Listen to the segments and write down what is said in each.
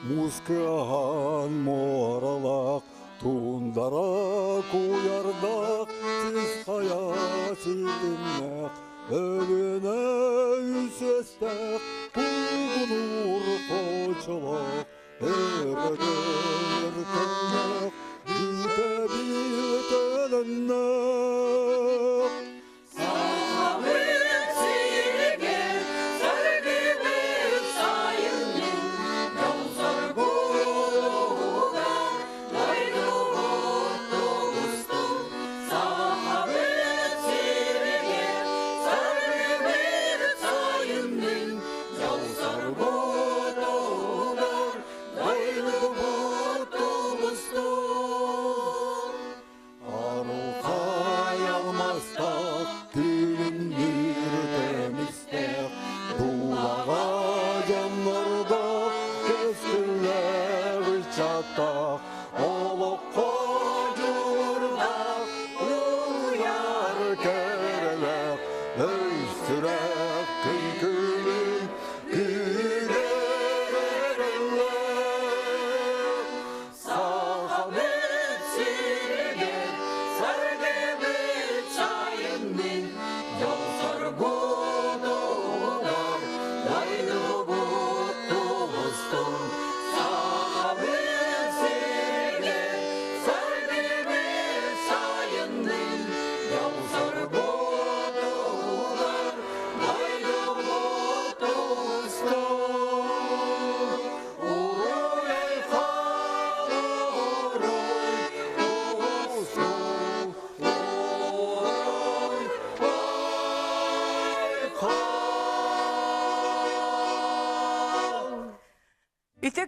Muskahan moralak, tundara kuyardak, siz hayatımda ölüne yüzestek, bulgunur koçalak, eredir könlek, bite bitelennek.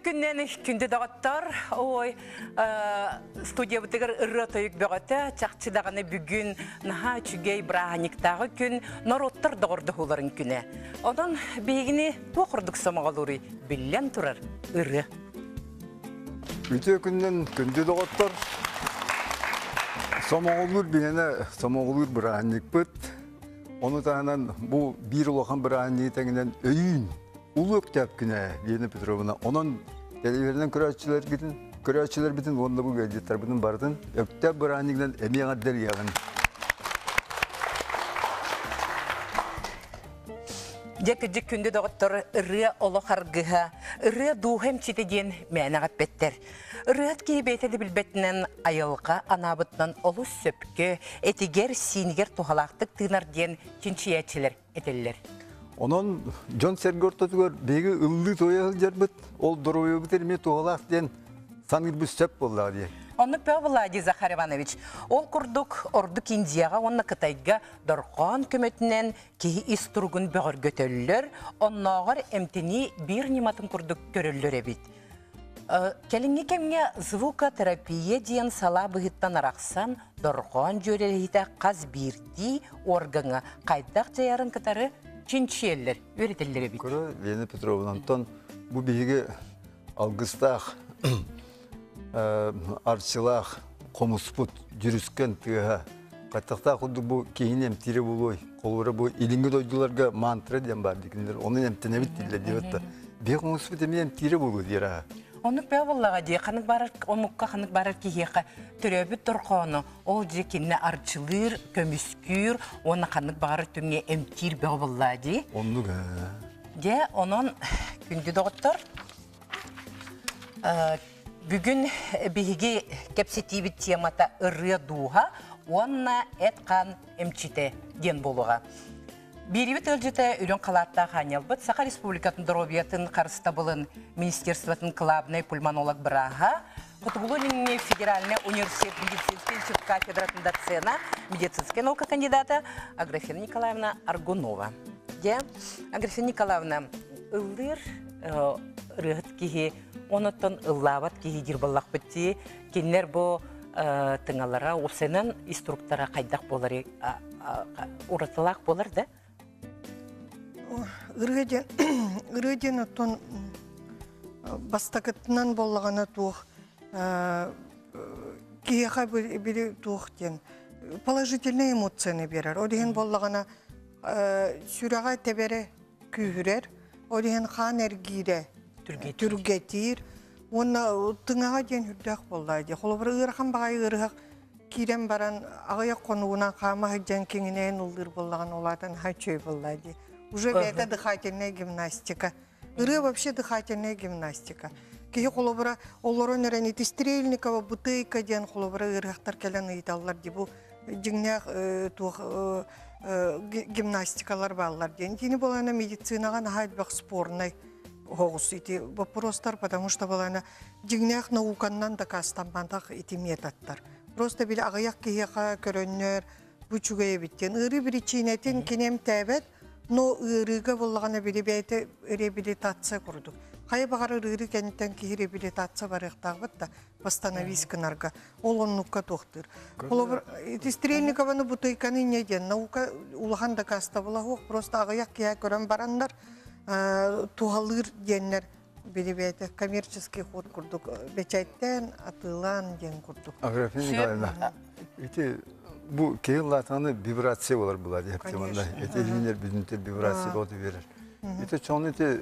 Күннен күнді дағаттар, студия бұтығыр ұры тойық бөғіті, чақчыдағаны бүгін наға чүгей бірағаниктағы күн, народтар дағырды оларын күні. Одан бейгіні тоқырдық самағалыры білен тұрар ұры. Үте күннен күнді дағаттар, самағалыр бейіне самағалыр бірағаник бүт. Оны тағынан бұл бір олаған бірағаник тәңінен өйін. Улы өктәп күні Лена Петровна. Onun televizyondan küraççılar bütün onda bu gazetler bütün bardın. Öktəp bıranikten emeğe adder yağın. Jekicik күнді доғыттыр ұры олы қарғыға, ұры дуғым читеген мәнағат беттер. Ұрыат кейбейтеді білбетінен айылға анабытынан олы сөпкі, етігер, синігер тұғалақтық тыңарден кенчиятчылар етелілер. Onun John Sergort'ta begi ıllı toya jarбыт, ол дороя бітірме тоғалақ ден саңыр біз сөп болды диye. Onu Pavladi Захар Иванович, ол күрдік ордық Индияға, оны Қытайға дұрған көметінен кейі истұрғын бөғір көтелілер, оннағыр әмтені бір нематын күрдік көрілер әбет. Келіңе кемге звукотерапия дейін сала бұғыттан арақсан дұрған жөрелейді қаз бірді органға қайдақ жайарын кітары Чинчеллер, öğretilleri bit. Kuru Lena Petrovna'ndan bu bilgi algıstaq, arçılaq, komusput, jürüsken tüha. Qattaqta xuddi bu keyin emtiri buluy. Kolları bu ilingi doydularga mantra diyen var dikinler. Onun emtine bittiler diyordu. Bir komusput emtiri buluy diyor ha. Onu peyvallağa diye kanık barar, omukka kanık barar ki heka türebi turqonu. O jekinne arçılır, kömüskür, onu kanık barar tüne emtir peyvallağa diye. Onu ga. De onun gündü doktor. Bugün bihigi kepseti bit temata ırıya duha, onna etkan emçite den boluğa. Беребет өлжеті үлін қалатта қанелбіт, Саха Республикатын дұробиятын қарыста болын Министерствотын клабный пульмонолог біраға, Кутугулинный федеральный университет медицинский кафедратын доцена, медицинская наука кандидата Аграфена Николаевна Аргунова. Аграфена Николаевна, ылдыр рығыт кейі, оныттын ыллават кейі дирбаллақ бітті, кенлер бұл тыңалара, осынан инструктора қайдақ болар, ұратылақ болар да? Ырыден оттон бастакытынан боллағана туық, кейеға білі туық ден положительный эмоцияны берер. О деген боллағана сүраға тебері күйірер, о деген қан әргейді түргетір, Онна тыңаға ден хүрдәк боллайды. Холобыр ырхан бағай ырхақ кирен баран ағаяқ қонуынан қама хыджан кеңінен ұлдыр боллаған олатын хачой боллайды. Уже это дыхательная гимнастика. Ыры вообще дыхательная гимнастика. Кеге холобыра олорон эренити Стрельникова, Бутейка ден холобыра ырхақтар келен ыйталлар дебу жыңнях гимнастикалар баллар ден. Тини болана медицинаға нахайдбақ спорный хоғыс ити вопростар, потому что болана жыңнях науканнан да кастанбандақ ити методтар. Просто били ағаяқ кеяқа көрөннөр бүчугая биттен. Ыры біричинетін кенем тәбет, но ырыға болағана били бәйті реабилитация құрдық. Қай бағар ыры кәнеттен ки реабилитация барықтағы бітті, постановискінарға. Ол онныққа тоқтыр. Стрельникованы Бутейканы неден, наука улағанда каста болағық, просто ағаяқ кея көрін барандар, туғалыр денлер били бәйті коммерческий ход құрдық. Бәчайттен атылан ден құрдық. Аграфия Николаевна, bu keyillatığını vibrasiya olur bular yaptığımda. Etelinler bizimte vibrasiya oldu verir. İşte çoğun ete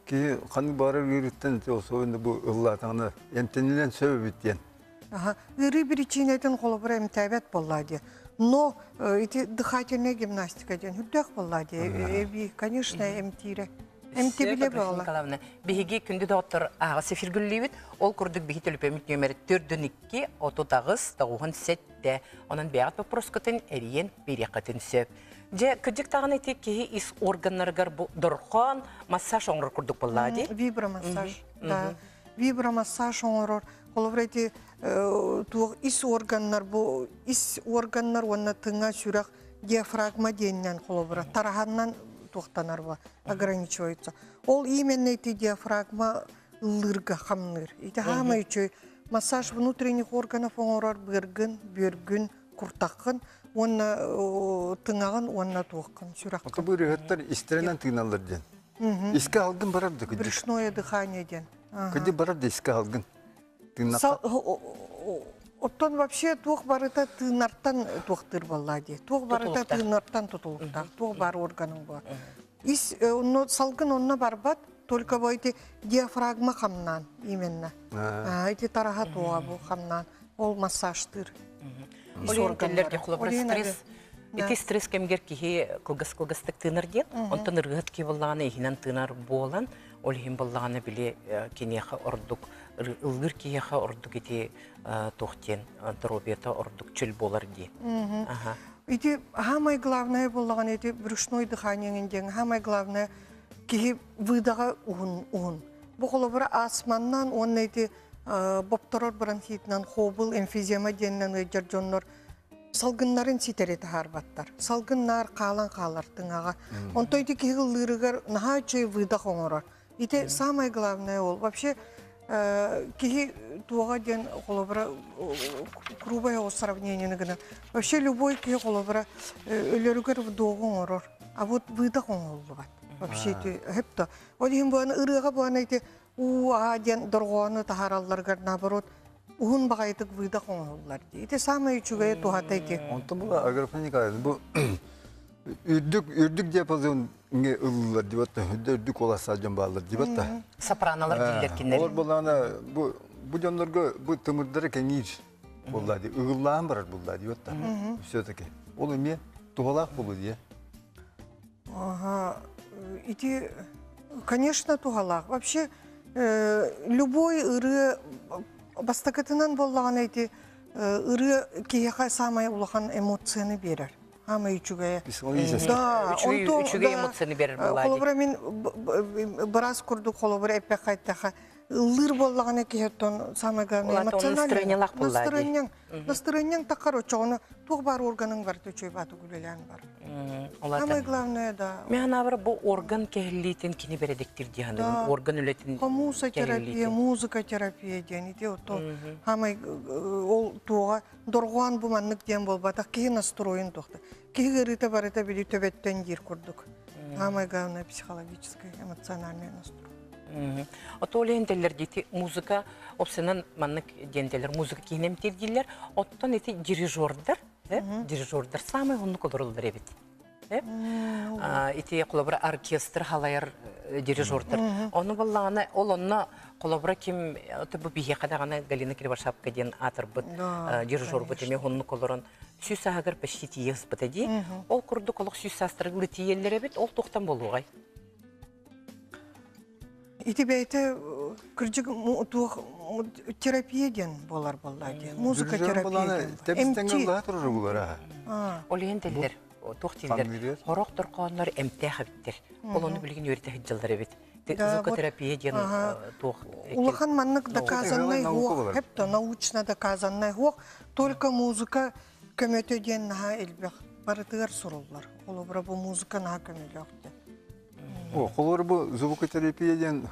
ki kanı barı yürütten o soyunda bu ıllatığını emtenilen sebep ettiyen. Iri bir içineten kolubura emtabet bolladı. Но эти дыхательная гимнастика ден хүрдәк боллады. Конечно, эмтире. Эмтибиле болла. Николаевна, биһиги күндү доктор агасы фиргүллибит, ол курдук биһи төлөпөмүт нөмери 4-2 39 97. Онан бәгат вопроскатын эриен берекатын сөп. Же кыдык тагын эти ки ис органнаргар дорхон массаж оңрор курдук боллады. Вибромассаж. Да. Вибромассаж оңрор. Коловрети туг ис органнар бу ис органнар онна тыңа сүрак диафрагма деннен коловра. Тараханнан тоқтанарба ограничивается. Ол именно эти диафрагма лырга хамныр. Эти хама үчөй массаж внутренних органов оңорар быргын, бөргүн, куртакын, онна тыңагын, онна тоқын, сүракын. Ата bu rehatlar istirenen tığınalır den. İske algın barardı. Брюшное дыхание ден. Kıdı barardı iske algın. Оттон вообще тух барыта тыынартан туохтыр боллади. Тух барыта тыынартан тутулуктар. Тух бар органың бар. Ис салгын онна барбат, только бу эти диафрагма хамнан именно. Эти тараха туа бу хамнан. Ол массажтыр. Олентеллерге кулабра стресс. Эти стресс кемгер кихи кылгыс-кылгыстык тыынар ден, онтон ыргыт ки боллаганы ихинен тыынар болан, ол хим боллаганы биле кенеха ордук, ылгыр кияха ордук эти тохтен, дробета ордук чөл болар ден. Эти самое главное боллаган эти брюшной дыхание ден, самое главное кихи выдага угун. Бу кулабра асманнан он эти бопторор бронхитнан хобыл эмфизема деннен ыжаржоннор салгыннарын ситереті харбаттар. Салгыннар қалан қалар тыңаға. Онтойды кегілдірігер наға чөй выдақ оңырар. Ите самое главное ол. Вообще, кеги туаға ден қолыбыра грубое сравнение гына. Вообще, любой кеги қолыбыра өлерігер вдоғы оңырар. А вот выдақ оңырар. Вообще, хепті. Олеген бұғаны ұрыға бұғаны ете уа ден дұрғаны тахаралларғар наоборот Угун багайтык выйда коңоллар. Ите самое үчүгө тухатайти. Онтон бу Аграфия Николаевна бу үрдүк диапазон нге ыллар деп атты. Үрдүк оласа жамбалар деп атты. Сопраналар дилер киндер. Олар болана бу жонлорго бу тымырдары кеңир болду. Ыгыллаан барар болду деп атты. Все-таки. Ол эме тухалак болду дие. Ага. Ите конечно тухалак. Вообще любой ыры Бастакатынан боллаган эти ыры кияха самая улахан эмоцияны берер. Ама үчүгө. Да, үчүгө эмоцияны берер боллади. Холобра мен барас курду холобра эпе кайтаха лыр боллаган кияттон самая главная эмоциональный настроение такаро чоны тух бар органың бар төчөй бату күлелен бар. Самое главное да. Мен авыр бу орган кехлитин кини бередиктир дияны. Орган үлетин. Музыкотерапия, музыкотерапия ден ите ото. Хамай ол туга доргуан бу маннык ден болбата ки настроен тохта. Ки гырыта барыта били төбеттен жер курдук. Самое главное психологическое, эмоциональное настроение. Отолентелер дити музыка опсенен маннык дентелер музыка кинемтер дилер. Оттон эти дирижердер, дирижердер самый онну колорулдар эбит. Ити колобра оркестр халайыр дирижердер. Оны боллағана, ол онна колобра ким, бу бихе қадағана Галина Кривошапка ден атыр бұд, дирижер бұд, еме ғонны колорын. Сүйс ағыр пәшті тиес бұд әді. Ол күрді қолық сүйс астырғылы тиелері бет, ол тоқтан болуғай. Ити бәйті күрджік терапияден болар боллады. Музыка терапияден. Тәбістенген лаға тұрыр бұлар. Ол ең дәлдер, тоқтелдер, қорық тұрқанлар әмті қабіттер. Ол оны білген өрті хиджалдары бет. Звукотерапияден тоқ. Улахан маннык доказанный хох, хепто научно доказанный хох, только музыка көмөтөден наға элбек барытыгар суруллар. Ол обра бу музыка наға көмөлөктө. Қолыр бұл звукотерапияден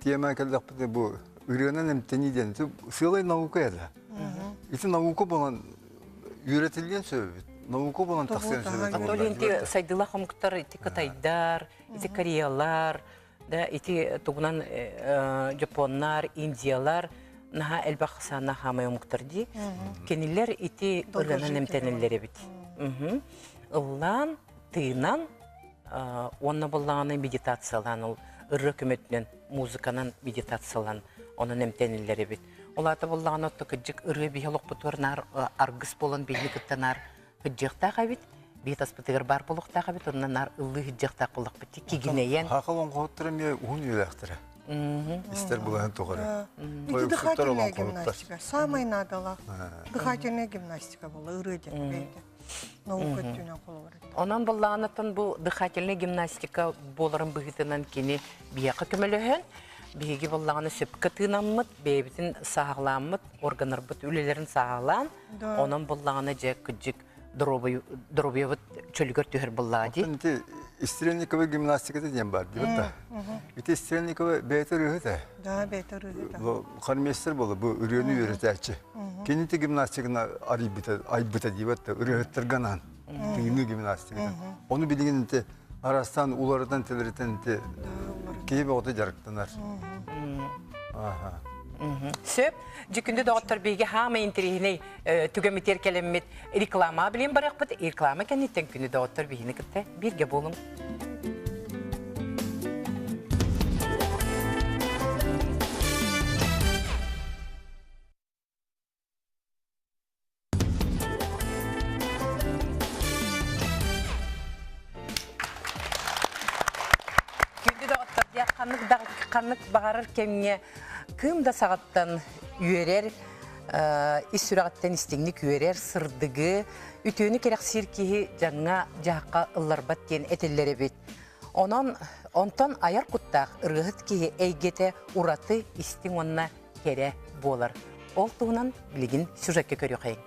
тема кәлдік біті бұл үренен әмтенеден сылай наука еді. Ити наука болан үйретілген сөйбет. Наука болан тақсен сөйбет. Ол енді сайдыла қомықтар, ити қытайдар, ити кореялар, ити тұғынан жапоннар, индиялар, наға әлбақ сана хамай омықтарды. Кенелер ити үренен әмтенелері бит. Ұллан, тыйнан, онна боллағаны медитациялан, ол ұры көмөтінен музыканан медитациялан, оның әмтенелері бит. Олаты боллағаны отты күджік ұры бейхелік бұтырнар, арғыс болын бейхі күттінар күджіқтаға бит, бейт аспытығыр бар болуқтаға бит, оннан ұлы күджіқтақ болық бітті, кегінейен. Хақылын қоғыттыры ме ұғын еләқтірі. Истер бұлағын тұғыры. Это дыхательная гимнастика, самая надала. Дыхательная гимнастика была, ұрыден бейді. Наука түнен қолы бар. Онан боллағанатын бұл дыхательный гимнастика боларын бұғытынан кені бияқы көміліген. Бейге боллағаны сөпкі тынамыд, бейбітін сағаламыд, органар бұд үлелерін сағалан. Онан боллағаны жек күджік дробиевыд чөлігер түйір боллағады. Истрельниковая гимнастика ден бар, дейбітті. Ити Истрельникова бәйтір үгіті. Да, бәйтір үгіті. Қарместер болы, бұл үрені үйретәчі. Кенеті гимнастикана айбыта дейбітті, үйреттірганан. Тыңны гимнастикадан. Оны білген арастан, улардан телереттен кейбі оты жарықтанар. Сөп, жүкінді доғыттар бейге хама интерегіне түгеметтер кәлеммет реклама білен барақ бұд, реклама кәнеттен күнді доғыттар бейіне күтті бірге болың. Күнді доғыттар де қанық бағарыр кеміне кымда сағаттан үйерер, ис сүрағаттан істеңнік үйерер, сырдығы, үтөні керек сиркеғі жаңа жаққа ұлларбат кен әтелері бет. Онтан аяр құттақ ұрғыт кейі әйгеті ұраты істің онына кере болар. Ол туынан білген сюжетке көрі қайын.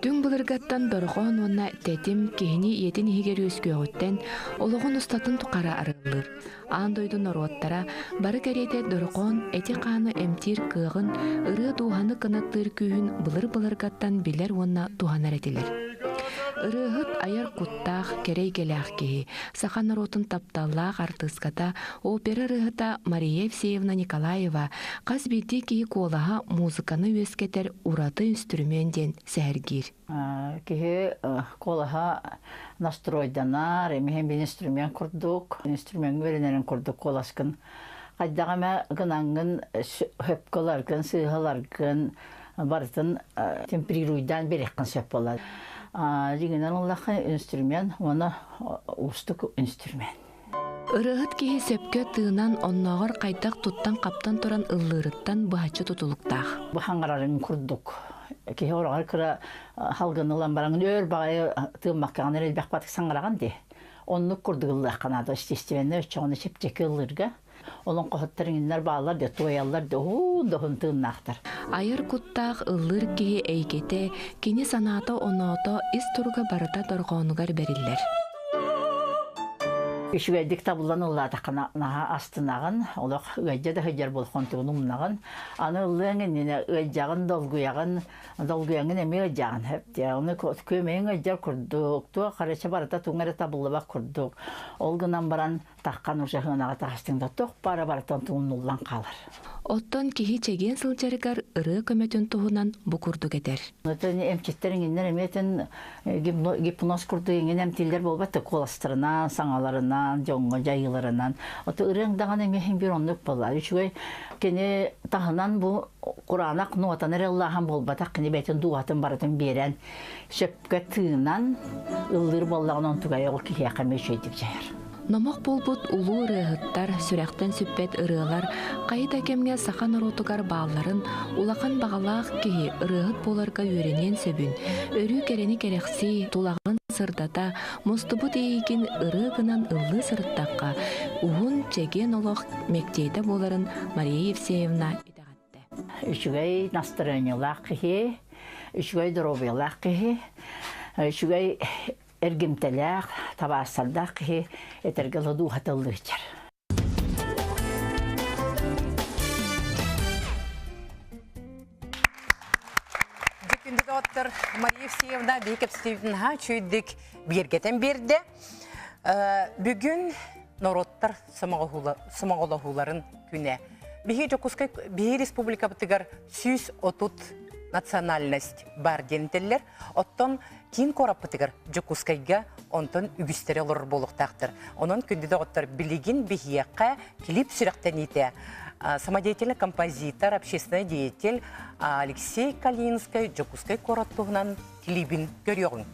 Дүн бұлырғаттан дорғон онна тәтім кейіні етін егер өскөғіттен олығын ұстатын тұқара арылыр. Андойдың оруаттара бары кәрейді дорғон әте қаны әмтир кығын ұры дуғаны қынаттыр күйін бұлыр-бұлырғаттан білер онна туғанар әтілер. Ырыгыт аяр куттах керей келях кеhi, сахан ротын тапталлах артыската опера рыгыта Мария Евсеевна Николаева қаз билди кеhi колаға музыканы өскетер ураты инструментен сәргир. Кеhi колаға настройданар, емеген бен инструмент құрдық, инструмент веренерін құрдық коласкын. Қайдағама гынаңын хөпкаларгын, сыйғаларгын бартын темперируйдан берекін сөп болады. Дегенен олаққа инструмент, оны ұстық инструмент. Ырыгыт кеhi сөпкө тыынан оннағыр қайдақ туттан қаптан тұран ыллырыттан бұхачы тұтылықтақ. Бұхаңғарарын құрдық. Кеhi орағар кіра халғын ұлан бараңын өр бағайы тыымаққаған әрелбәқ батық саңғараған де. Оны құрдық ұллақ қанады, естественно, өтчіғаны шептекі ұлырға. Олон қоғыттарыңынлар бағалар де, туаялар де, доғын тыыннақтар. Айыр куттақ ыллыр кеhi әйгеті, кені санаты оното ис тұрға барыта дорғонығар берілер. Ишүгәйдик табылан ыллатақына астынағын, олақ үгәйдә да хыджар болхон туғынымнағын, аны ыллығын, үгәйдяғын долгуяңын әме үгәйдяғын әпті. Оны көмейін үгәйдяр күрдік, туға қарача барыта туңары табылы бақ күрдік. Ол гынан баран таққан ұшағынаға тағыстыңда тоқ бара барытан туғын ұллан қалыр. Оттон кихи чеген сылжарыгар ыры көмөтүн туһунан букурдук этер. Эмчеттерин иннер эметен гипноз курду ingen эмтилдер болбатты коластырынан, саңаларынан, жоңго жайыларынан. Ото ырыңдаган эмехин бир онлук болар. Үчүгөй кене тахынан бу Куранак нуатаныр Аллахам болбатак кене бетен дуатын баратын берен шөпкө тыынан ыллыр боллаган онтугай ол кихи акамешейдик жайар. Номок болбут улуу ырыһыттар, сүрәхтен сүппет ырыылар, кайыт әкемге сахан оротугар бааларын, улахан бағалақ кеһи ырыһыт боларга үйренен сөбүн, өрүү керени керекси, тулагын сырдата, мустубут ийгин ыры гынан ыллы сырыттакка, уһун чеген олох мектейде боларын Мария Евсеевна итагатты. Үчүгэй настроениялах кеһи, үчүгэй дробиялах кеһи, үчүгэй эргимтелях, табассалдах кеһи этергело дуһатыллычар. Дикинде доктор Мария Евсеевна бекепстевна чүйдік бергетен берді. Бүгін народтар самоголахуларын күне. Бихи Жокускай Бихи Республика бітігер 130 национальность бар дентеллер, оттон кин корап бітігер Жокускайга онтон үгістері олар болуқтақтыр. Онын күндеді оттар білігін бихияққа клип сүректен ете. Самодеятельный композитор, общественный деятель Алексей Калинский Жокускай кораттығынан клибін көріоғын.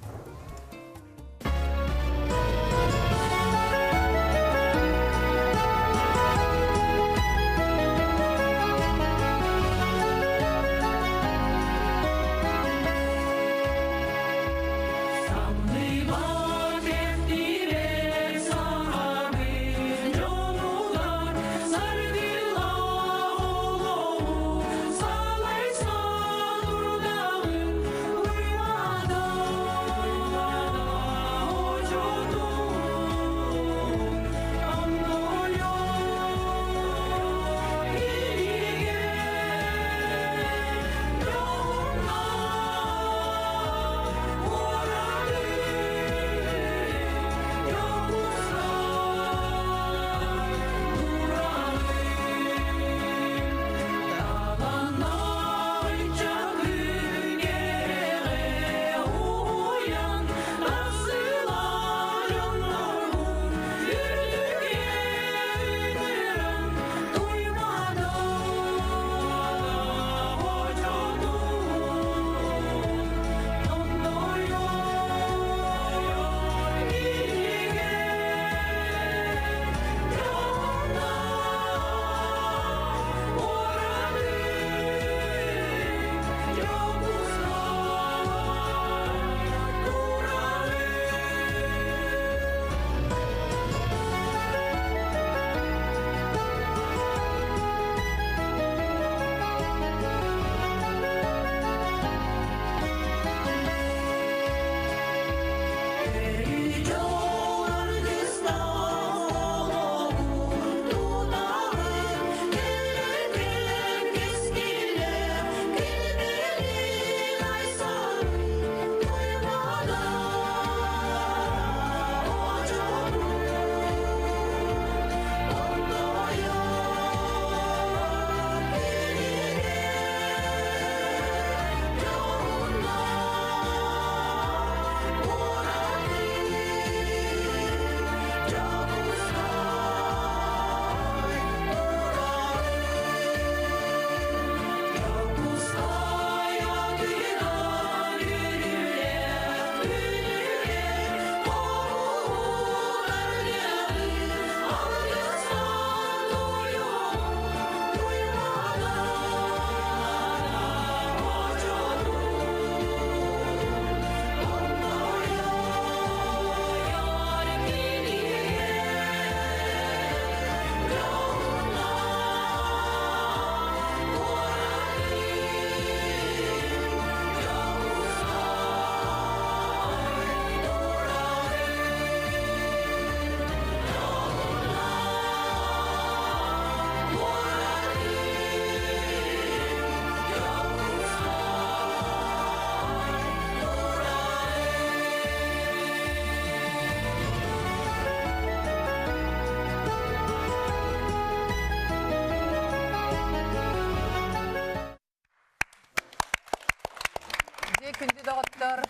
күнді доғыттыр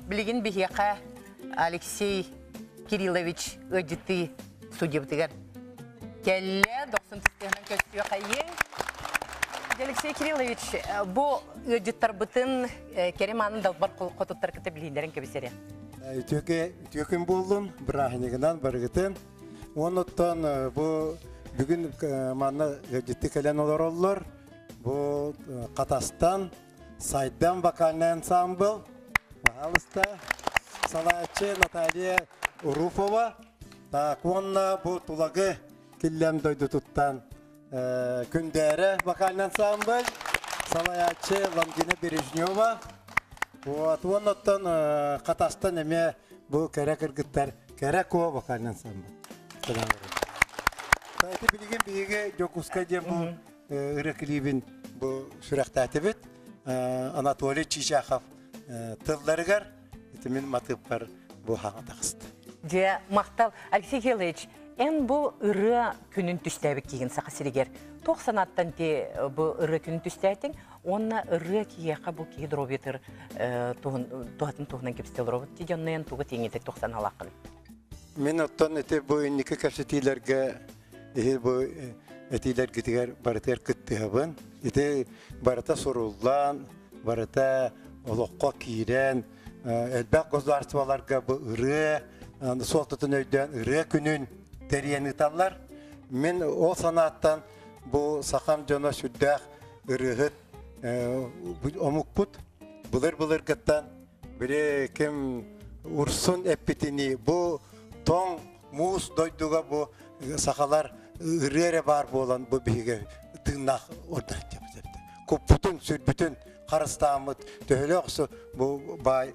білген бігеқа Алексей Кириллович өдіті судебдігер. Келі 90-тістігінің көстігі қайын. Алексей Кириллович, бұл өдіттар бұтын кереманын далбар қотыттар кіті білгендерін көбесері. Төкін болдым, бірағынығынан барғытын. Оныттан бұл бүгін маңна өдітті кәлен олар олар. Бұл Қатастан, Сайдан вокальный ансамбль. Пожалуйста. Салаячы Наталья Уруфова. Так, онна бұл тулагы киллем дойды тұттан күндері вокальный ансамбль. Салаячы Ламгина Бережнева. Вот, оныттан Қатастан әме бұл кәрі кіргіттер, кәрі ко вокальный ансамбль. Тайты білген бейге Жокуска дем бұл ұры клибін бұл сүрәқті әтібіт. Анатолий Чичахов тылдарығар, етімен матып бар бұл хаға тақысты. Де, мақтал, Алексей Кириллович, ән бұл ұры күнін түстәбік кейін сақа сірегер. 90-аттан де бұл ұры күнін түстәтің, онна ұры киеқа бұл кейі дробетір туғатын туғынан кепстел робот дегеннен туғы теңетек 90 алақын. Мен оттан әте бұл үннікі кәпсетейлерге бұл әтейлер кетігер барытер күтті ғабын. Әте барыта сұрулан, барыта олыққа кейрен, әлбәк государстволарға бұл ұры, сол тұтын өйден ұры күнін тәрияны талар. Мен ол санаттан бұл сақам жона сүрдәқ ұрығыт омық бұд, бұлыр ғыттан бірі кім ұрсын әппетіні бұл тоң мұғыз дойдуға бұл сақалар ұрыре бар болан бұл бейге тыңнақ ордан жапызапты. Көп бүтін, сүрбүтін қарыстамыд, төхілі оқсы бұл бай,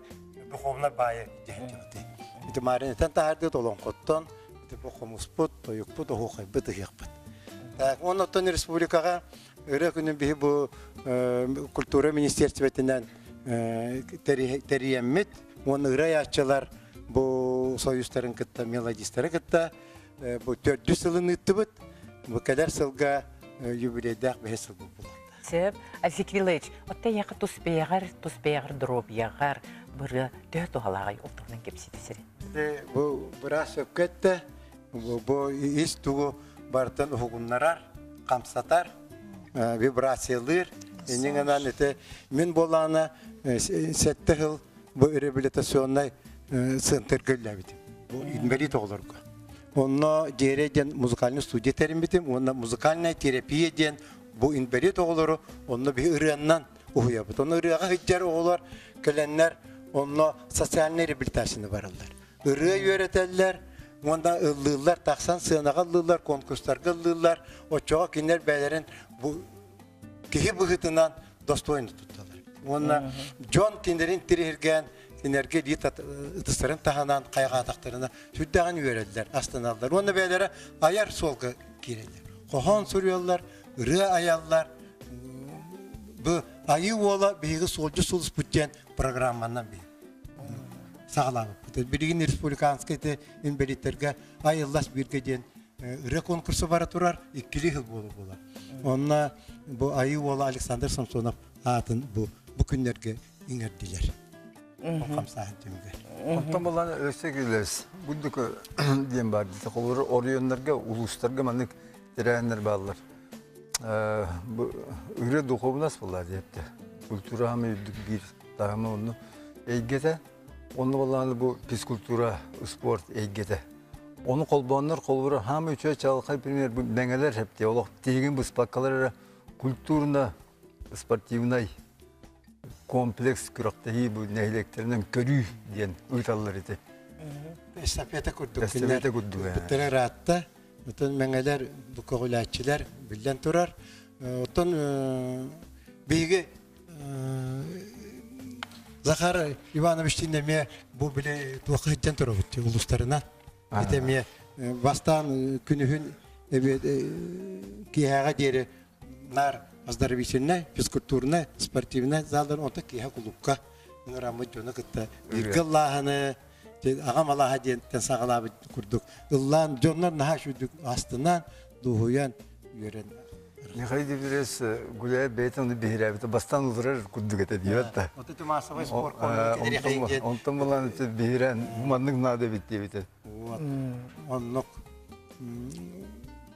бұқомна байы дейін жапты. Эти маринетен тахарды толон коттон, эти бухомуспут, тоюкпут, охойбыт, ихпыт. Так, он оттон республикаға ұры күнін бейі бұл культура министерстветінен тәриеммет, оны ұры ячылар бұл союзтарын кітті, мелодистары кітті, бұл 400 сылын үтті бұд, бұл кәдер сылға юбилейдәк бәе сыл бұл болады. Сеп, Алексей Кириллович, отта яқы туспеяғар, дробияғар, бұры дөт оғалағай олтығынан кепсеті сірі. Бұл біраз өпкетті, бұл ес тұғы бартын ұғымнарар, қамсатар, вибрациялыр. Еніңінен еті, мен болағына сәтті ғыл бұл реабилитационный центр көлләбетім. Бұл инвалид оғылырға. Онна жереден музыкальный студия тәрім бетім, онна музыкальная терапия ден бұл инвалид оғылыры, онна бір ұрыяннан ұғыябыд. Онна ұрыяға хыджар оғылар, көләнлер, онна социальный реабилитацияны барылар. Ұрыя өретелілер, онда ыллылар, тақсан сынаға ыллылар, конкурстарға ыллылар, очоға кенер бәлерін кейі бұғытынан достойны тұтталар. Онна Джон кендерін тірерген, кенерге дейт ұтыстарын тағанан, қайға атақтарына сүрдіған өреділер, астаналар. Онна бәлері аяр солғы керелер. Қоған сүрелер, ұры аялар, бұл айы ола бейгі солжы солыс бүттен программанан бей. Сағалабы. Бірген республиканскайты инвалидтерге айыллас бірге ден ұры конкурсы бара тұрар, 2 жыл болу бола. Онна бұл айы ола Александр Самсонов атын бұл күндерге еңерділер. Қамсағын түмігер. Оттан болан өсе келес. Бұлдық дем бар. Қолыры орионларға, улустарға мәнік дәрәйінлер балылар. Үрі дұқобынас болар депті. Культура ғамы үйдік бір дағымы оны әйгеті. Оны боланы бұл физкультура, спорт әйгеті. Оны қолбанлар қолыры ғамы үші чалықай пример бәңелер әпте. Олық тегін бұл спаққалары культурна, спортивнай комплекс күрақтағы бұл нәйлектерінен көрі ден ұйталылар еті. Эстафета күрдік. Эстафета күрдік. Бүттері ратта, өтін мәңелер, бұқығылатчылар білден тұрар. Өтін бейгі Захар Ивановичтің әме бұл біле туақы әттен тұры өтті ұлыстарынан. Әтеме бастан күнігін кейаға дері нар оздоровительная, физкультурная, спортивная залдар онта кейа клубка. Рамы жоны кытта. Иргыллаханы, ағам Аллаха ден сағалабы күрдік. Иллан жонлар наха шүдік астынан дұғыян үйерен Нехай дебирес гуляй бейтон бихирабит бастан улдырар куддугете диет да. Вот это массовый спорт комнаты кедери Онтон булан это бихиран манның нады бит дебите. Вот. Он нок.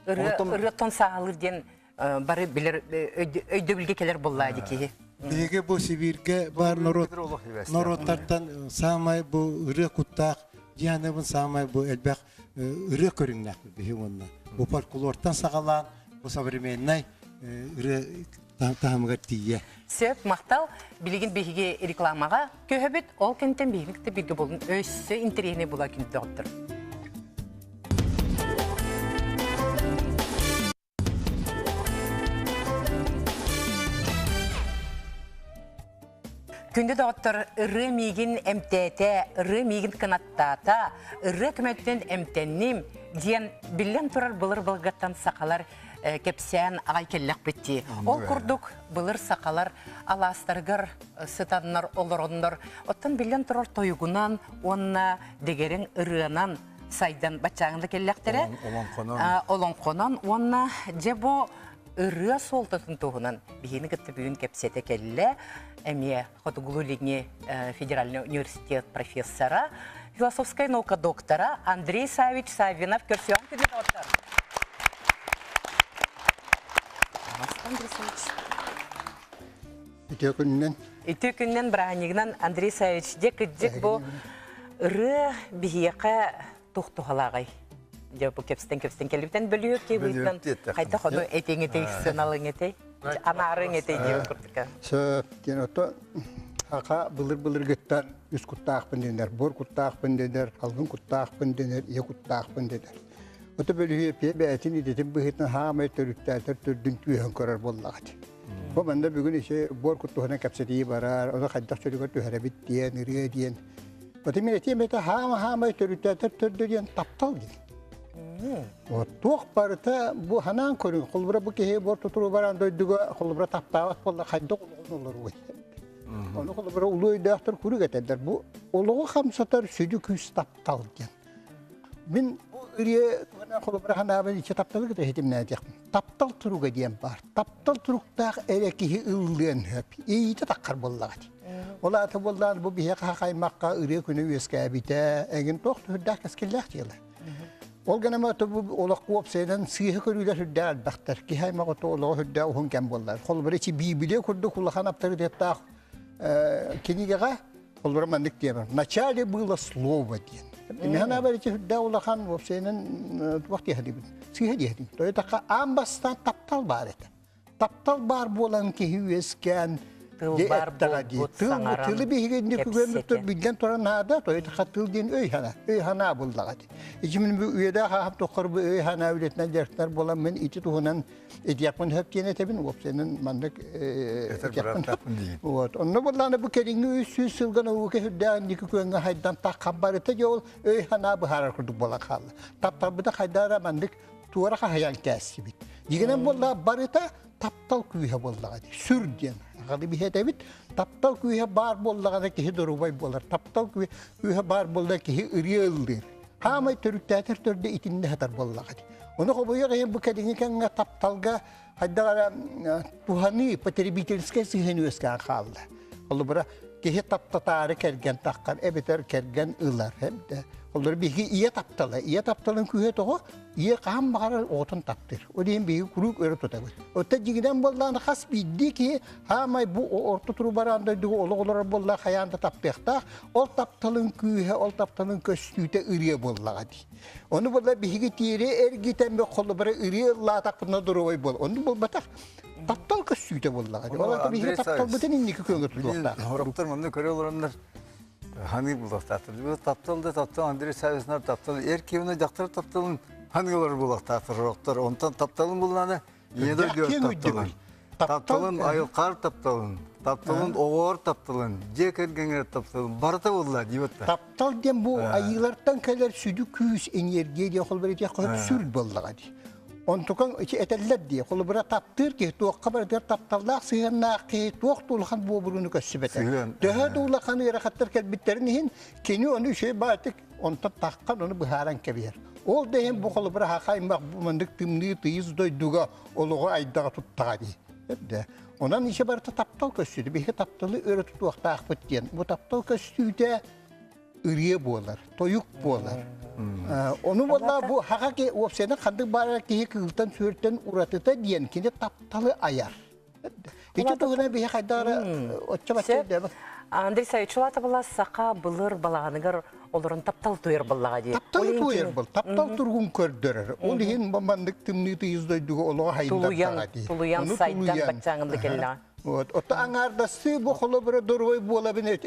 Ырыттан сағалыр ден бары білер өйді білге келер боллайды ки. Биге бу Сибирге бар народтардан самай бу ыры куттак, жаныбын самай бу элбек ыры көрүннәк биге онна. Бу фольклордан сагалан, бу современный ыры тамга тие. Сөп мақтал білген бейге рекламаға көһөбіт ол кенттен бейгікті бірге болын өссі интерегіне бола кенті оттыр. Күнді доғыттыр ұры мейгін әмтәті, ұры мейгін қанаттата, ұры көметтен әмтәннем дейін білен тұрар бұлыр бұлғаттан сақалар кепсән ағай келләқ бітті. Ол күрдік бұлыр сақалар аластарғыр сытаннар олырындар. Оттан білен тұрар тойғынан, онына дегерін ұрыынан сайдан бачағынды келләқтері. Олон қонан, онына же бұ ұры солтатын тұғынан бейіні күтті бүйін кепсеті келі. Әме Хотугулулигне федеральный университет профессора, философская наука доктора Андрей Савич Савинов. Көрсеуін күнді доктор. Андрей Савич. Ите күннен бірағанегінен Андрей Савич дек бұл ұры бейеқі тұқтуғалағай. Бұл кепстен келіптен бөлігі кейбійтін қайта қону әтеңі тейсін алың әтей. Анарың әтей дейін күрдікі. Сөптен оты ақа бұлыр геттен үз құттақпын денер, бор құттақпын денер, алғын құттақпын денер, е құттақпын денер. Оты бөлігі пе бәтін едетін бұхетін хамай түріттәтір түрдің түйен көрір боллағады. Бұл манда бүгін еше бор құттығына кәпсетейі барар, оны қайдақ чөлігі түйәрәбіт дейін, үрге дейін. Оты мен етем еті хамай түріттәтір түрдің таптал дейін. Туох барыта бу ханан көрүн холбура бу кеhe бор тутуру баран дойдуга холбура таптаат болла хайдык улуулар ой. Оны холбура улуй дактыр күрүгетедер. Бу улугу хамсатар сүдү күс таптал ген. Мен үрие тугана холбура ханабы иче таптал гете хетимне айтак. Таптал туруга дем бар. Таптал туруктак эрекиhi ыллын хөп. Ийте таккар боллагат. Ола аты болдан бу бие каймакка үрие күнү өскәбите, эгин тохт хүддак кескеллек диле. Ол генема тубу олақ қуап сейден сыйы көрүлер хүдді әлбәқтер. Кихай мағыты олығы хүдді ұғын кәм болдар. Қол бір ечі бейбіле күрді құлақан аптары деттақ кенегеға қол бір мәндік деймін. Начале было слово дейін. Мен абар ечі хүдді олақан қуап сейден туақ дейхадебін. Сыйы дейхадебін. Той таққа амбастан таптал бар еті. Таптал бар болан кехі өскен Тыл бар бұл саңаран Тылы бейгенде күгенліктер білден тұран нада, тойды қаттыл дейін өй хана болдағады. Ечімін бұл үйеде қағып тоқыр бұл өй хана өлетінен дәріктер болан мен ити туғынан етияқпын хөп дейін етебін, опсенің мандық етияқпын хөп. Онны боланы бұл керіңі өй сөз сылған өке хүддәғын екі көңі хайдан таққан бар еті жол өй хана бұл харар күрдік бола қалды. Таптал бұда қайдара мандық туара қағаян кәсі бит. Дегенен болда бар еті таптал күйе болдағады, сүрден. Ағады бейет әбіт, таптал күйе бар болдағада кехе дұрубай болар. Таптал күйе бар болда кехе үрелдер. Қамай түріктәтір түрді итінде хатар болдағады. Оны қобойы қайын бұл кәдеңі кәңі тапталға қайдағара туханы потребительская сүйен өскен қалды. Олы бұра кехе таптатары кәрген таққан, әбетер кәрген ұлар. Олар бейгі ие тапталы. Ие тапталын күйе тоғы, ие қам бағарар отын таптыр. О дейін бейгі күрік өрі тұтабыр. Отта жігіден болдағаны қас бейді ки, хамай бұл орты тұру барандайдығы олығылар болда қаянда таппеқтақ, ол тапталын күйе, ол тапталын көстүйті үрие болдағады. Оны болда бейгі тире әргетен бе қолы бары үрие латақпына дұрывай бол. Оны бол батақ. Таптал көстүйті болдағады. Олар бейгі таптал бұтын иннекі көңір тұлықтақ. Hani bulaqtatır. Bu taptaldı taptal Andrei Savisnar taptal. Erkevine jaktır taptalın hangiler bulaqtatır roqtar. Ondan taptalın bulanı yine de diyor taptalın. Taptalın ayılqar taptalın. Taptalın oğur taptalın. Jekergenger taptalın. Barata bullar diyotta. Taptal dem bu ayılardan keler südü küs enerji diye kol verecek koyup sür bullağadı. Ontukan içi eteller diye kolu bura taptır ki tuğqa bardır taptallaq sığınna ki tuğ tulğan bu burunu kösübete. Daha tuğlaqanı yarakatlar kelbitlerini hin keni onu şey batık ondan taqqan onu buharan kebir. Ол deyim bu kolu bir hakaymak bu mandık tımlığı tıyız doyduga oluğa aydağa tuttağa diye. Ondan işe barıta taptal köstüydü. Bir taptalı öyle tutu vakta akbet diyen. Bu taptal köstüydü ırıya boğular, toyuk boğular. Onu valla bu hakaki opsiyonu kandık bari ki kıltan sürten uratıta diyen ki taptalı ayar. Hiç tuğuna bir haydara otça batıyor demek. Андрей Савич, улата была сака былыр балағаныгар оларын таптал туер балаға де. Таптал туер был, таптал тургун көрдөрөр. Ол ен бамандык тымныты издойдуга олога хайдаттага ди. Тулуян сайдан бачаңынды келла. Вот, ота аңардасы бу холо бир дорой болабын,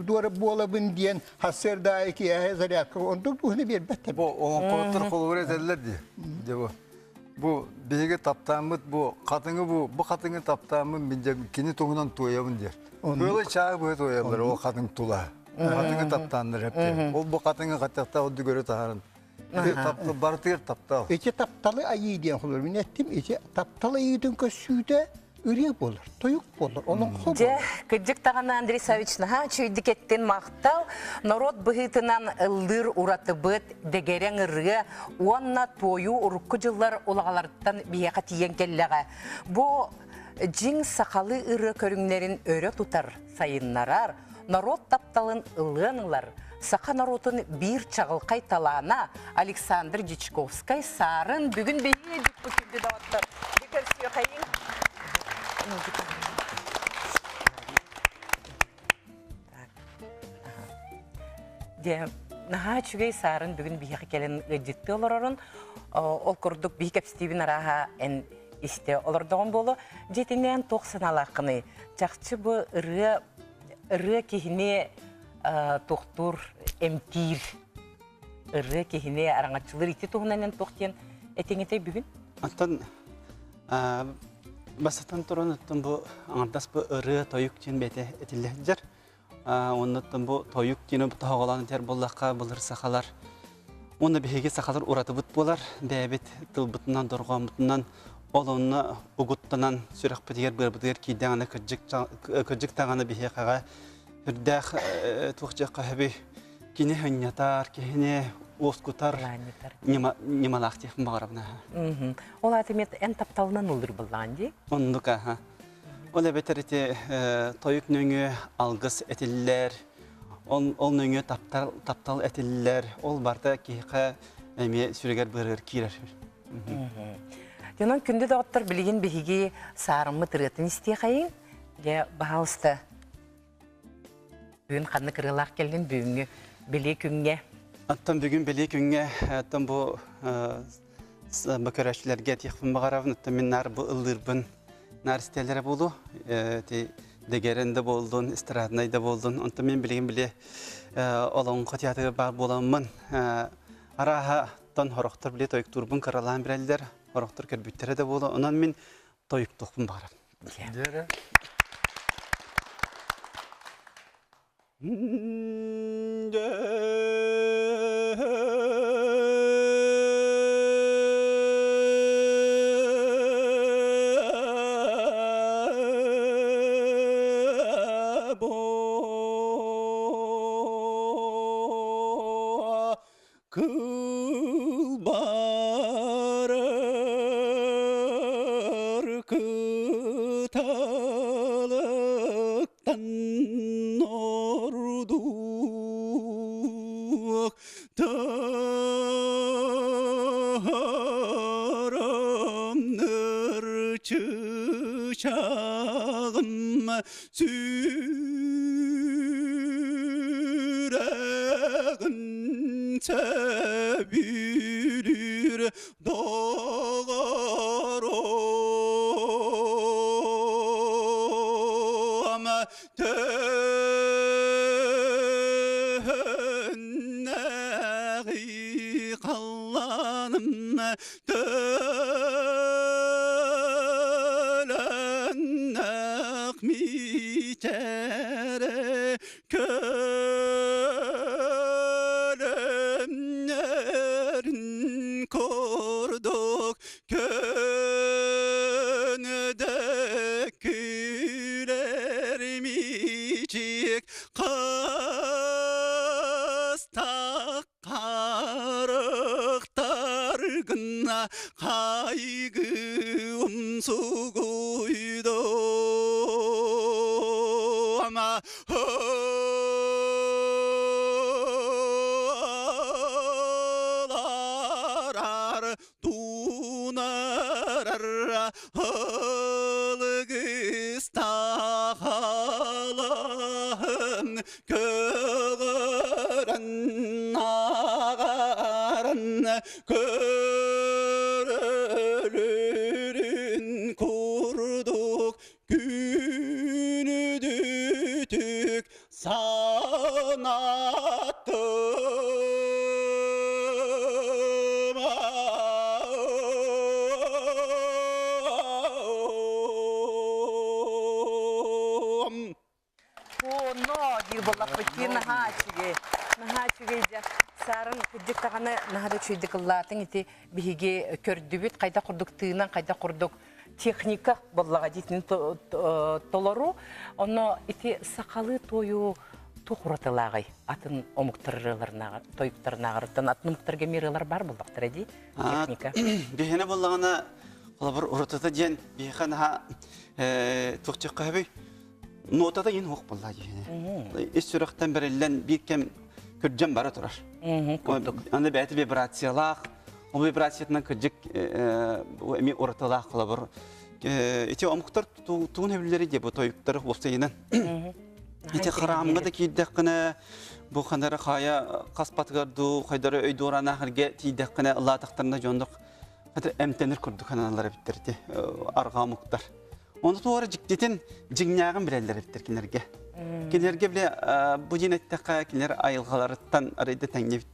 дуары болабын диен хасерда эки зарядка. Онтук туһны бербет. Бу он коттор холовре делер ди. Bu bege taptamıt bu katını taptamı bince kini toğunan toyabın der. Böyle çağı böyle toyablar o kadın tula. Katını taptandır hep der. O bu katını katakta o göre taharın. Taptı bartır taptal. Ece taptalı ayı diyen olur. Ben ettim ece taptalı ayıdın köşüde ürek olur, toyuk olur. Onun kobu. Же, кыджык тағана Андрей Савич, наха чүйдік еттен мақтал, народ бұғытынан ылдыр уратыбыт, дегерен ұрғы, онна тойу ұрыққы жылар олағалардан бияқа тиен келліға. Бұ жин сақалы ұры көріңлерін өрі тұтар сайыннарар, народ тапталын ылғанылар. Сақа народын бір чағылқай талана Александр Дичковскай сарын бүгін бейе деп бүкілді дауаттар. Бекер сүйеқайын. Наха чүгей сарын бүгін бейхі келін өдетті оларарын, ол күрдік бейхі кәпстейбін араға ән істе олардығын болу. Жетінен 90 алақыны. Чақчы бұ ұры кехіне тоқтур әмтир. Ұры кехіне араңатчылыр ете тоғынан ән тоқтен әтеңетай бүгін? Антон, басатан тұрын ұттым бұ аңырдас бұ ұры тойық кен бәті әтілдер. Оннаттан бұ тойық кені бұ тағаланы тәр болаққа бұлыр сақалар. Онда бейге сақалар ұраты бұт болар. Бәбет тұл бұтынан, дұрған бұтынан, ол онына ұғыттынан сүрек бітігер бір бітігер кейдеңіні күрджік тағаны бейге қаға. Үрдәқ тұқчық қағыбі кені хөнятар, кені оскутар, немалақ текін бағарабына. Ол атымет ән тапталынан ұлдыр болған де? Ондық, Ол әбеттеріте тойық нөңі алғыс әтілілер, ол нөңі таптал әтілілер, ол барда кейқа әме сүрегер бұрыр кейрер. Денон күнді дауыттар білген бейге сарымы тұрғытын істе қайын, бағалысты. Бүгін қанны кырылақ келген бүгінгі біле күнге. Аттан бүгін біле күнге, аттан бұл бакөрәшілерге текпін бағаравын, аттан мен нар бұл ұлдырбын. Нәрістелері болу, дегерінде болдың, истирадынайда болдың. Онта мен білген біле олың қотиятығы бар боламын. Араға тон хорықтыр біле тойық тұрбын қаралан бірәлдер, хорықтыр көрбіттері де болу. Онан мен тойық тұқпын бағарам. Qarıqda kaygı umsu kuydu ama ağlar dunarar Allah'ın kören ağaran körülürün kurduk günü dütük sanattım. No, дир болла пути нахачыге же сарын күдік тағаны нахады чүйдік ыллатын ити биге көрдүбүт кайда курдук тыынан кайда курдук техника боллага дейтін толору оны ити сақалы тою тухуратылагай атын омуктырыларына тойуктарынагыртын атын омуктарга мирылар бар болдуктар эди техника бихене боллагана колобур урутата ден бихана тухчаккабы нотада ен хоқ болла дегене. Ис сүрақтан бірілден бір кем күрджен бары тұрар. Аны бәті вибрациялақ, ол вибрациятынан күрджік әме ұратылақ қолабыр. Ете омықтар туын әбілері де бұл тойықтары қостайынан. Ете қарамға да кейдіққіне бұл қандары қая қаспатығарду, қайдары өйді орана қырге тейдіққіне ұлла тақтарына жондық. Әмтенір күрді қаналары біттерді, арға мұқтар. Оны туары жіктетін жігнағын білелер ептер кенерге. Кенерге біле бұл женеттіққа кенер айылғаларыттан арайды тәңгей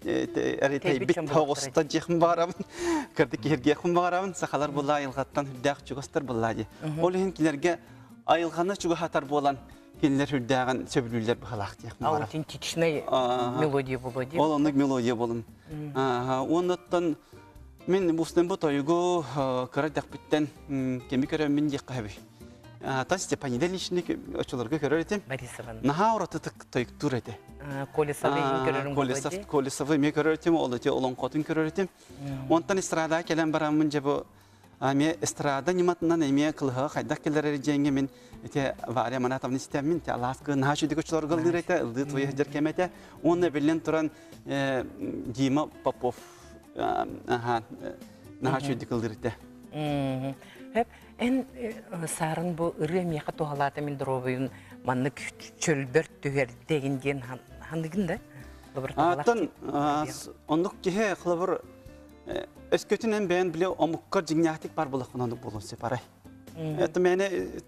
бит тауғыста жеқін бағарабын, кірді керге еқін бағарабын, сақалар бұла айылғаттан хүрдәқ жүгістер бұла де. Ол ең кенерге айылғаны жүгі хатар болан кенелер хүрдәғын сөбілулер бұғалақ деқін бағарабын. Аутин титичный мелодия болу де. Ол ондық мелодия болын. Оныттан мен бұстан бұт ойығы көрі дәқпіттен кемі көрі мен деққа әбі. Та Степанида личник очолорга көрөр этим. Борисован. Наха уратытык тойктур эти. Колесовый көрөрүң болду. Колесовый ме көрөр этим, ол эти олон котун көрөр этим. Онтан эстрада келен барамын жебу аме эстрада ниматынан эме кылга кайдак келер жеңге мен эти Варя Манатовна системин те Аласка наха чудик очолорга лырыта, ылды той жер кемете. Оны билен туран Дима Попов. Наха чудик лырыта. En sarın bu ırı miyaka tohalata min drovuyun manlık çölbört tüher deginden handıgında? Atan, onduk kihe kılabır öskötünen beğen bile omukkar cignahtik bar bulakınan bulun separay.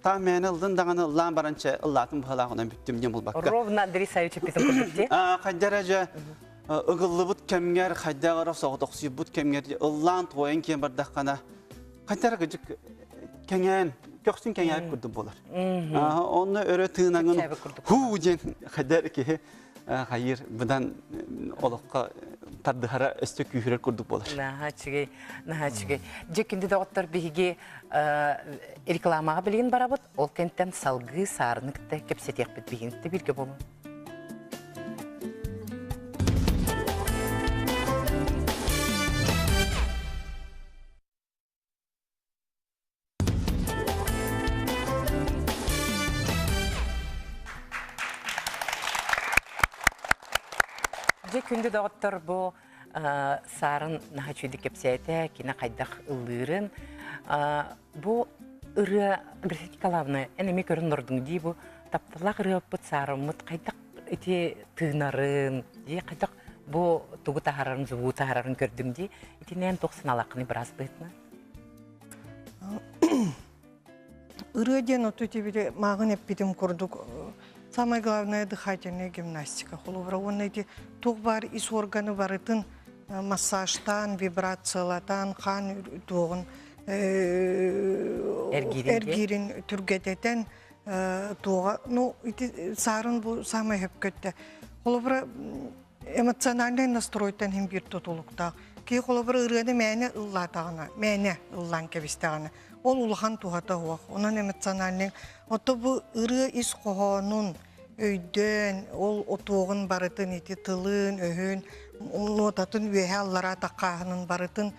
Ta mene ıldın dağını ıllan barança ıllatın buhalağından büttüm diye bulbakka. Rovna Andreyevich bizim kudurti? Kajdaraca ıgıllı bud kemger, kajdağara soğudoqsuy bud kemger ıllan toyun kem bardaqana. Kajdara gıcık kengen, köksün kengen kurdum bolar. Onu öyle tığınağın hu jen kajdar ki hayır budan olukka tardihara östü kühürer kurduk bolar. Nahaçıgay. Jekindi doktor bihigi reklamaga bilgin barabıt, ol kentten salgı sarınıkta kepsetek bit biginti bilgi bolun. Күнді доғыттыр бұл сарын нағачуйды кепсейті, кені қайдақ ұлырын. Бұл ұры, Андрей Николаевна, әнеме көрін ұрдың дей бұл тапталақ ұры бұт сарымыт қайдақ әте тыңнарын, қайдақ бұл тұғы тағарарын, зұғы тағарарын көрдің дей, әтенен тоқсын алақыны біраз бұйтына? Ұры ден оту тебеде мағын әппедім көрдік. Самое главное – дыхательная гимнастика. Он эти тух бар из органы барытын массажтан, вибрациялатан, қан туғын әргерін түргететен туға. Ну, сарын бұл самый хеп көтті. Қолыбыра эмоциональный настройтан хем бір тұтылықта. Кей қолыбыра ұрыды мәне ұллатағына, мәне ұллан кебістағына. Ол ұлған туғата хуақ. Onun эмоциональный. Оты бұл ұры ис қоғанын өйден, ол отуғын барытын, еті тылын, өйін, нотатын өйе аллара таққағының барытын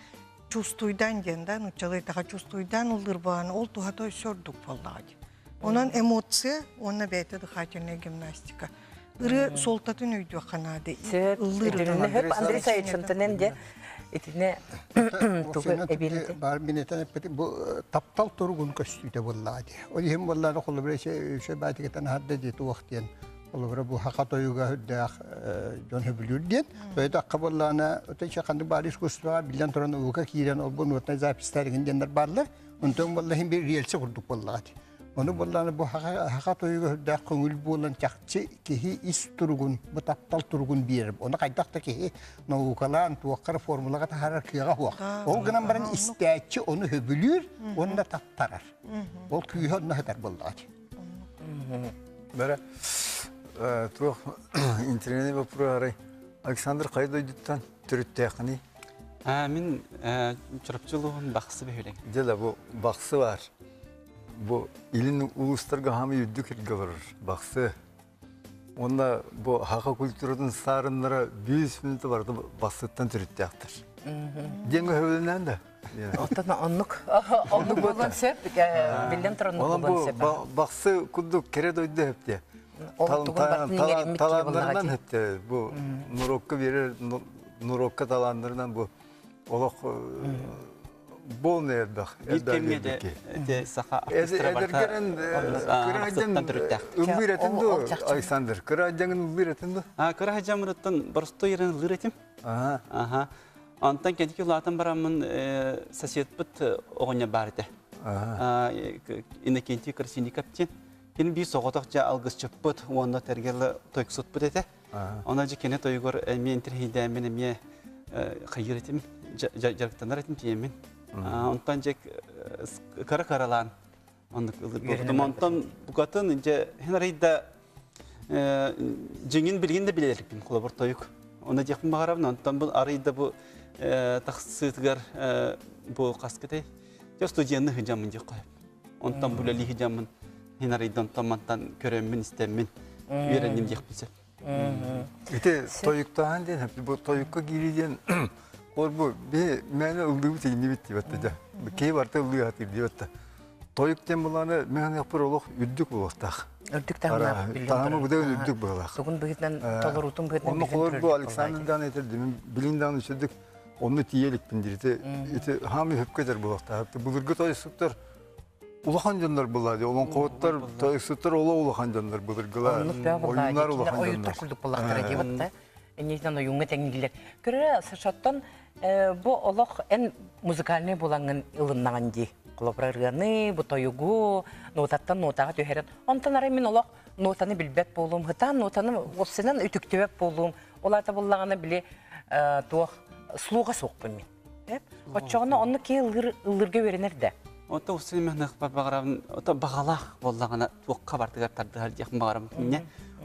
чувствуйдан ден да, нучалы таға чувствуйдан улдыр бааны, ол туғатой сөрдік боллағады. Онан эмоция, онна бәйті дыхательная гимнастика. Иры солтатын үйді қанады. Сөп, Андрей Саевичентінен де, етіне туғы әбелді. Бар минетен bu taptal turgun köstüde bolladı. O hem bolları kolu bir şey batıktan hadde diye tuğaktiyen. Kolu bu hakatoyuga hüdde John Hebülürdün. Böyle de kabollarına öte çakandı baris kusura bilen toran uğuka kiren ol bunu ötne zapislerinin denler barlar. Ondan bollahin bir riyelse kurduk bolladı. Onu bollarına bu hakatoyuga hüdde kongül bolan çakçı ki is turgun, bu taptal turgun bir. Onu kaydak ki naukalan tuğakar formulaga taharar kıyaga huak. O günden baren isteyçi onu höbülür, onu da taptarar. O kıyı onu kadar bolladı. Böyle tuğ interneti ve programı Alexander Kaydoyduttan türütte yakını. Мен çırpçılığın bakısı böyle. Jada bu baksı var. Bu ilin uluslarga hamı yüddük ilgilenir baksı. Onda bu haka kültürünün sarınlara 100 minütü vardı basıttan türütte yaktır. Denge hövlenen de. Otan onluk bollan söp, bilden toranlık Onun bollan bu söp. baksı kulduk kere doydu hep de. Talanlarından hep de bu Nurokka verir, Nurokka talanlarından bu olak bol ne elde? Bir kemiyede de saha orkestra var. Edergeren kıracan ümiretin de Alexander. Kıracanın ümiretin de. Kırahacamırıttan barısto yerin lüretim. Aha. Antan kendiki latan baramın sasiyet bit oğunya baride. İne kenti kırsini kapçın. Yine bir soğutakça algıs çöpüt, onda tergeli toyksut bit ete. Onacı kene toygur emin terhide emin emiye hayır etim, jarıktanlar etim diyemin. Ondan cek kara karalan. Ondan bu katın ince henarayda cengin bilgin de bilerik bin kulabur toyuk. Ona cekmin bağırabın, ondan bu arayda bu taksıtgar bu kaskete. Ya studiyanı hicamın cek koyup. Ondan bu lali hicamın henaraydan tamantan köremin istemin. Üyerendim cekbilse. İşte toyukta hande hep bu toyukka gireceğin or bu bir mene ıldığı teyini bitti batta. Key varta ıldığı hatır diyotta. Toyukten bulanı mene yapır oluk üddük bu vakta. Ürdük tağına bilden Tamam bu da üddük bu vakta. Sugun bugünden tolurutun bugünden Onu kolor bu Alexander'dan eterdi. Bilinden düşürdük. Onu tiyelik bindirdi. İşte hami hep kadar bu vakta. Bulurgu toyusuklar ulakan canlar buladı. Olan kovutlar toyusuklar ulakan canlar bulurgular. Oyunlar ulakan canlar. Oyunlar kurduk bulaklara diyotta. Eneyden oyunga tengililer. Göre saçattan bu olaq en muzikalne bulanın ılınnan di. Kolaborargаны, bu toyugu, notattan notağa töheren. Ondan ara min olaq notanı bilbet bolum, hıtan notanı opsinan ütüktübep bolum. Olar da bullağına bile tuğ sluğa soqpun min. Oçağına onu ki ılırga verenir de. Ota usulü mehnek bağırabın, ota bağalaq bollağına tuğqa bartıgar tardıgar yakın bağırabın ne?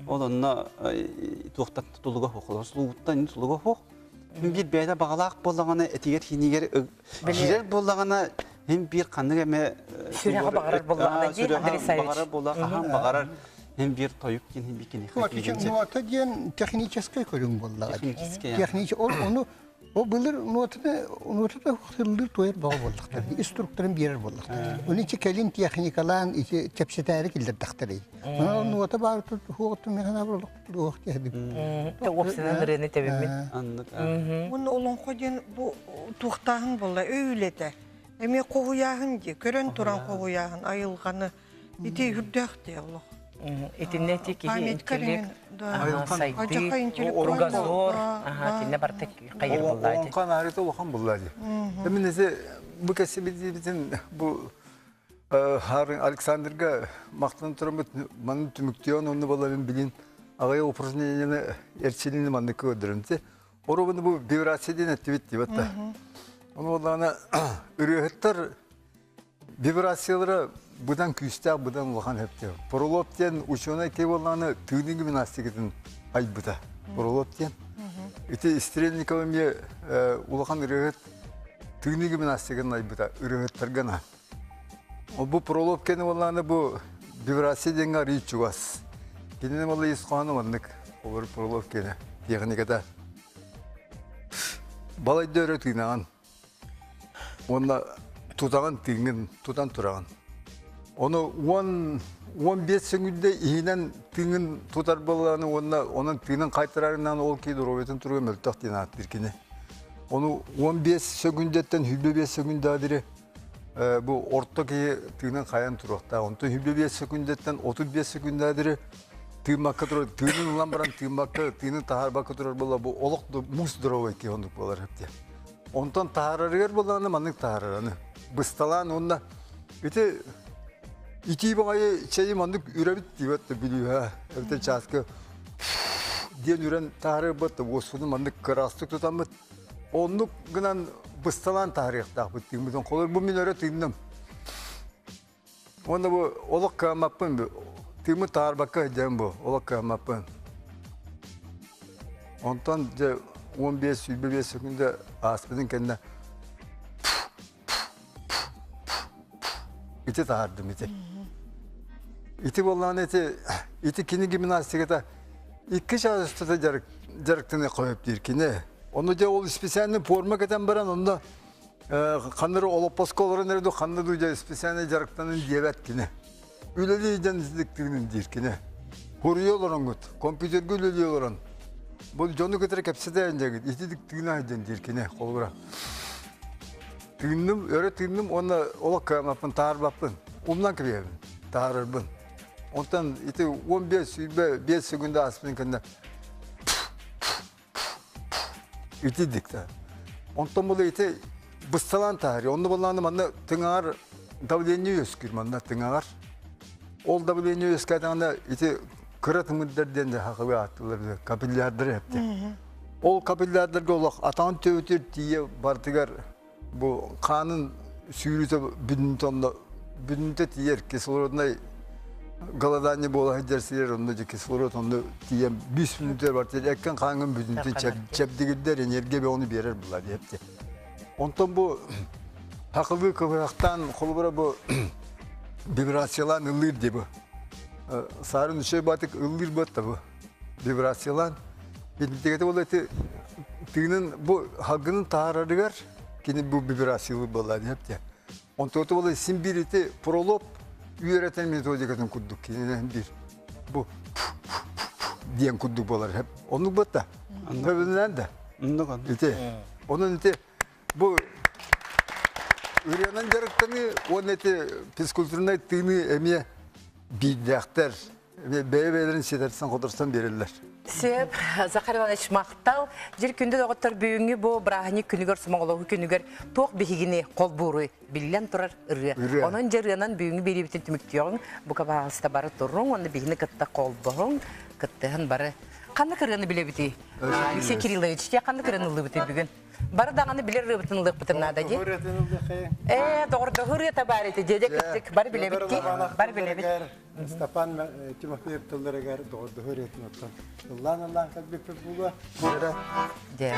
Onunla tuğtan tutuluğa hoqlar, sluğuttan tutuluğa hoq. Bir beyde bağalaq bollağına etiger hiniger jirer bollağına hem bir kanı eme süreğe bağırar bollağına di Andrei Saviç. Bağırar bollağına bağırar hem bir toyuk hem bir kini. Вот еще нота ден технической көрүң боллага. Технический. Технический onu o bilir notada hırlı toyar bağı bollaklar. Instruktörün birer bollaklar. Onun için kelin texnikalan içi tepsiteri kildir daktırı. Ona nota bağır tut huğutu mehana bollak. Huğut yedim. Opsinan ırını tebimin. Anladık. Onu olan koyun bu tuğtağın bolla öyle de. Eme qoğuyağın di, körön turan qoğuyağın ayılğanı. İti hürdək de Allah. Etinne teki intelek saydı, urgazor, tinne bartek kayır bulaydı. Onkan harita olakan bulaydı. Demin nese bu kesi bizim bu Harun Alexander'ga maqtan turamıt manın tümüktiyon onu bala ben bilin ağaya operasyon erçiliğini mandıkı ödürümse. Orada bu vibrasyon etti batta. Onu olana ürühetler vibrasyolara budan küste budan olakan hepti. Prolopten uçuna kebolana tüydüğü gimnastikinin ay buda. Prolopten. İşte Strelnikov'un olakan ürühet tüydüğü gimnastikinin ay buda. Ürühetler gana. O bu prolopten olana bu vibrasyon arayı çuvas. Kendine vallahi iskanı varlık. Olur prolopten. Teknikada. Balayda öğrettiğin ağın. онна тутаган тыгын тудан тураган. Оны 15 секундде ийнен тыгын тутар болганы onun тыгын кайтарарынан ол кейди робетін турган мөлтөк динат биркине. Onu 15 sekundden 25 sekundadire bu ortaki tığının kayan turukta. Onu 25 sekundden 35 sekundadire tığmakka durur. Tığının ulan baran tığmakka, tığının tahar bakı durur bola bu olukdu mus duruyor ki onduk bolar hep diye. Ondan tahararıger bolanı manık tahararını. Bıstalan onda. İti İki bağayı şeyi mandık ürebit diyetti biliyor ha. Evde çaskı diyen üren taharı battı. Osunu mandık kırastık tutan bıt. Onluk gınan bıstalan tarihte bittiğimizden kolay bu minöre tığındım. Onda bu olak kağmapın bu. Tığımı tahar bakı edeceğim bu. Olak kağmapın. Ondan 15-25 sekunda asbedin kendine iti tahardım iti. İti bollağın iti kini gibi nastikata 2 şahıs tuta jarıktığını koyup dir ki ne? Onu da ol spesialini forma keten baran onda kanları oloposko olarak nerede kanlı duyca spesialini jarıktığının diyevet ki ne? Üleliyden izliktiğinin dir ki ne? Huruyorlar onu, kompüter gülüyorlar onu. Bu jonu getirek hepsi de önce git. İti diktiğini aydan dir ki ne? Kolbura. Tığındım, öyle tığındım, onda olak kıyamapın, tahar bapın. Ondan kıyamın, taharırbın. Ondan iti 15-5 sekunda asmının kendine iti dikti. Ondan böyle iti bıstalan tahari. Onda bulandım, onda tığağır davlenye özgür, onda tığağır. Ol davlenye özgür, onda iti kırat müdderden de hakkı atılırdı, kapillerdir hepti. Ol kapillerdir olak, atan tövütür diye bartıgar bu kanın sürüte bütünte diyer kesilorunda galadanya bola hedersiler onda kesilorot onda diye 100 minütler var diye ekkan kanın bütünte çepdigiller enerji ve onu verir bunlar hepti. Ondan bu haklı kıvraktan kolubura bu vibrasyalan ılır diye bu. Sarın şey batık ılır battı bu vibrasyalan. Bilintikete ola tığının bu halkının tahararıgar kini bu vibrasyalı balar hep diye. Ondan sonra ola simbiriti prolop üyereten metodikatını kurduk kini bir bu diyen kurduk balar hep. Onu battı. Tabii de. Onun ite bu üreyen jarıktığını onun ite psikolojisine tığını emiye bildiğler ve beylerin şeylerden kodursan verirler. Sep, Zakar Ivanoviç maqtal, jir күндө доғыттар бүйіңі бұл брахани күнігер сымағылығы күнігер тоқ бігігіне қол бұруй, білген тұрар үрі. Onun жарынан бүйіңі бері бітін түміктіғын, бұқа бағылыста бары тұрың, оны бігіні кітті қол бұғың, кіттіғын бары. Қанды кіргені біле біті? Алексей Кириллович, қанды кіргені ұлы біті бүгін? Бары дағаны білер рыбытын ұлық бітін нада де? Doğruda hürriyete bari de dede kıttık, bari bile bitti, bari bile bitti. Степан Тимофеев тылдырыгар doğruda hürriyetin ottan. Allah kalbi pepula. De.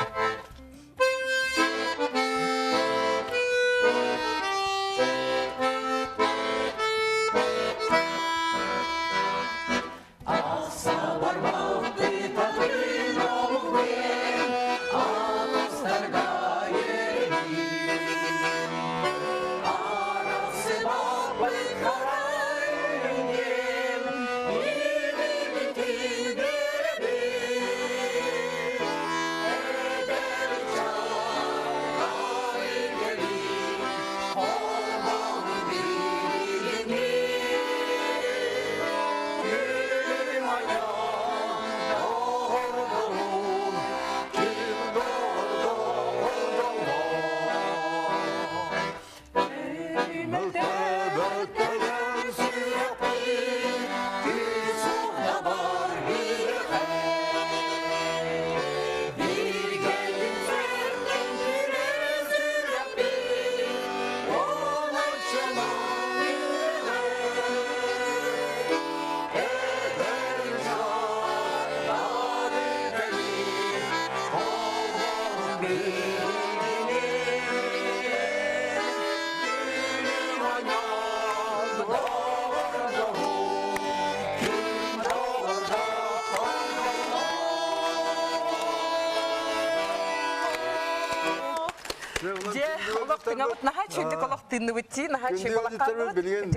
Олохтыңа вот наха чөйдік олохтыңны бітті, наха чөй олаққа білген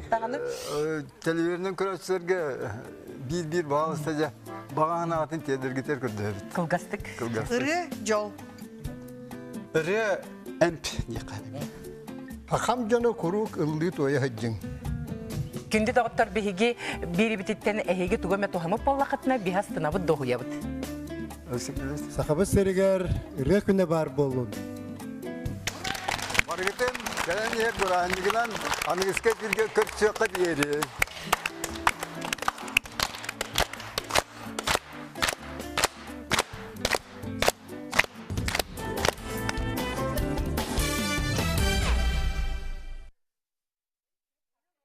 телевизордан көрәтсілерге bir bağlıstaca bağına atın tedirgiter kürdü. Kılgastık. Ыры жол. Ыры әмп неқады. Пахам жана курuk ылды тоя хаджың. Күнді дағыттар бігіге бері бітеттен әйге түгіме тұхамып болақытына бігастына бұд доғуя бұд. Сақабы сәрігер ыры күні бар болуын. Баргытын, кәлен ек бұранығынан анығысқа бірге көртсеққа дейері.